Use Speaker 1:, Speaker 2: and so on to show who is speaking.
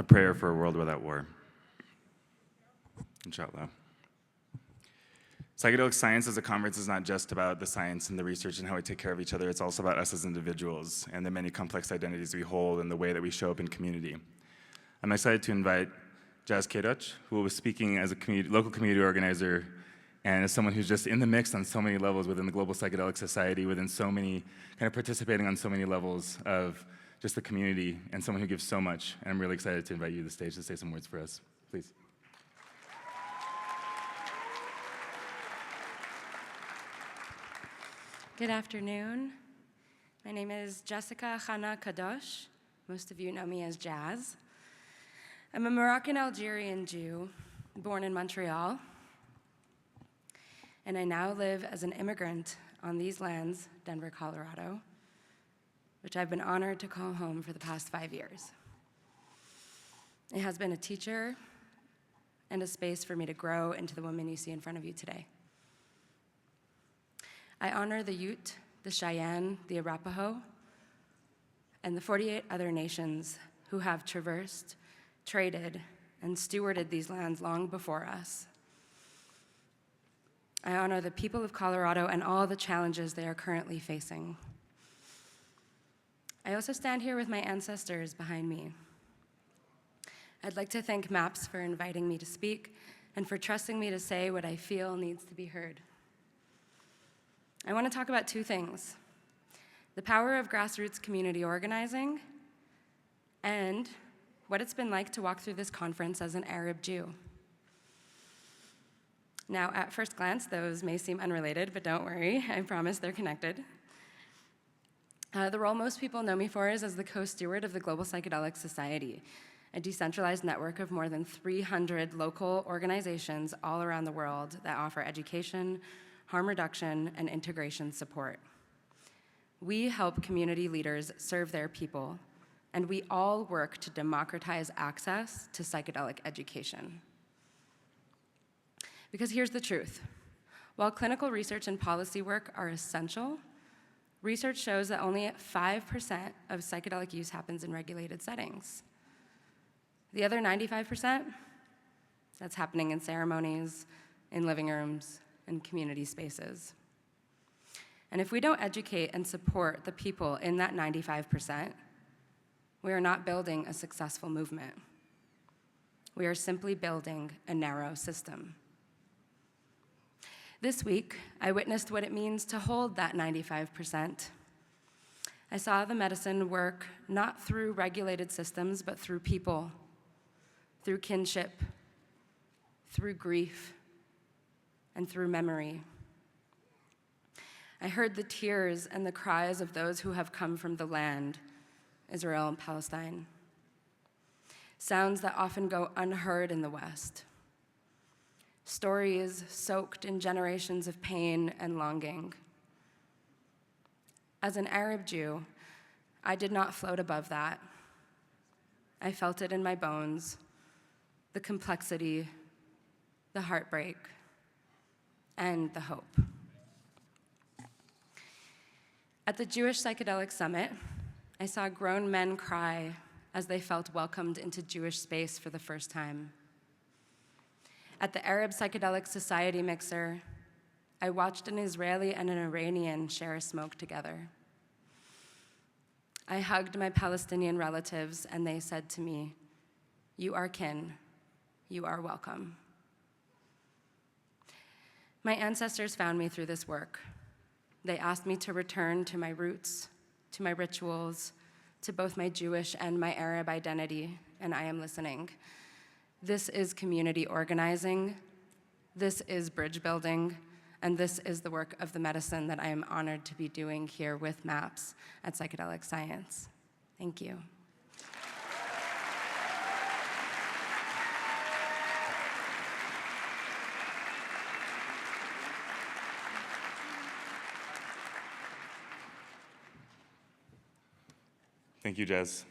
Speaker 1: prayer for a world without war. Inshallah. Psychedelic Science as a conference is not just about the science and the research and how we take care of each other. It's also about us as individuals and the many complex identities we hold and the way that we show up in community. I'm excited to invite Jaz Cadoch, who will be speaking as a local community organizer and as someone who's just in the mix on so many levels within the Global Psychedelic Society, within so many, kind of participating on so many levels of just the community, and someone who gives so much. And I'm really excited to invite you to the stage to say some words for us. Please.
Speaker 2: Good afternoon. My name is Jessica Cadoch. Most of you know me as Jaz. I'm a Moroccan-Algerian Jew born in Montreal, and I now live as an immigrant on these lands, Denver, Colorado, which I've been honored to call home for the past 5 years. It has been a teacher and a space for me to grow into the woman you see in front of you today. I honor the Ute, the Cheyenne, the Arapaho, and the 48 other nations who have traversed, traded, and stewarded these lands long before us. I honor the people of Colorado and all the challenges they are currently facing. I also stand here with my ancestors behind me. I'd like to thank MAPS for inviting me to speak and for trusting me to say what I feel needs to be heard. I want to talk about two things: the power of grassroots community organizing and what it's been like to walk through this conference as an Arab Jew. Now, at first glance, those may seem unrelated, but don't worry, I promise they're connected. The role most people know me for is as the co-steward of the Global Psychedelic Society, a decentralized network of more than 300 local organizations all around the world that offer education, harm reduction, and integration support. We help community leaders serve their people, and we all work to democratize access to psychedelic education. Because here's the truth. While clinical research and policy work are essential, research shows that only 5% of psychedelic use happens in regulated settings. The other 95%, that's happening in ceremonies, in living rooms, and community spaces. And if we don't educate and support the people in that 95%, we are not building a successful movement. We are simply building a narrow system. This week, I witnessed what it means to hold that 95%. I saw the medicine work not through regulated systems, but through people, through kinship, through grief, and through memory. I heard the tears and the cries of those who have come from the land, Israel and Palestine. Sounds that often go unheard in the West. Stories soaked in generations of pain and longing. As an Arab Jew, I did not float above that. I felt it in my bones, the complexity, the heartbreak, and the hope. At the Jewish Psychedelic Summit, I saw grown men cry as they felt welcomed into Jewish space for the first time. At the Arab Psychedelic Society mixer, I watched an Israeli and an Iranian share a smoke together. I hugged my Palestinian relatives, and they said to me, "You are kin, you are welcome." My ancestors found me through this work. They asked me to return to my roots, to my rituals, to both my Jewish and my Arab identity, and I am listening. This is community organizing, this is bridge building, and this is the work of the medicine that I am honored to be doing here with MAPS at Psychedelic Science. Thank you.
Speaker 1: Thank you, Jaz.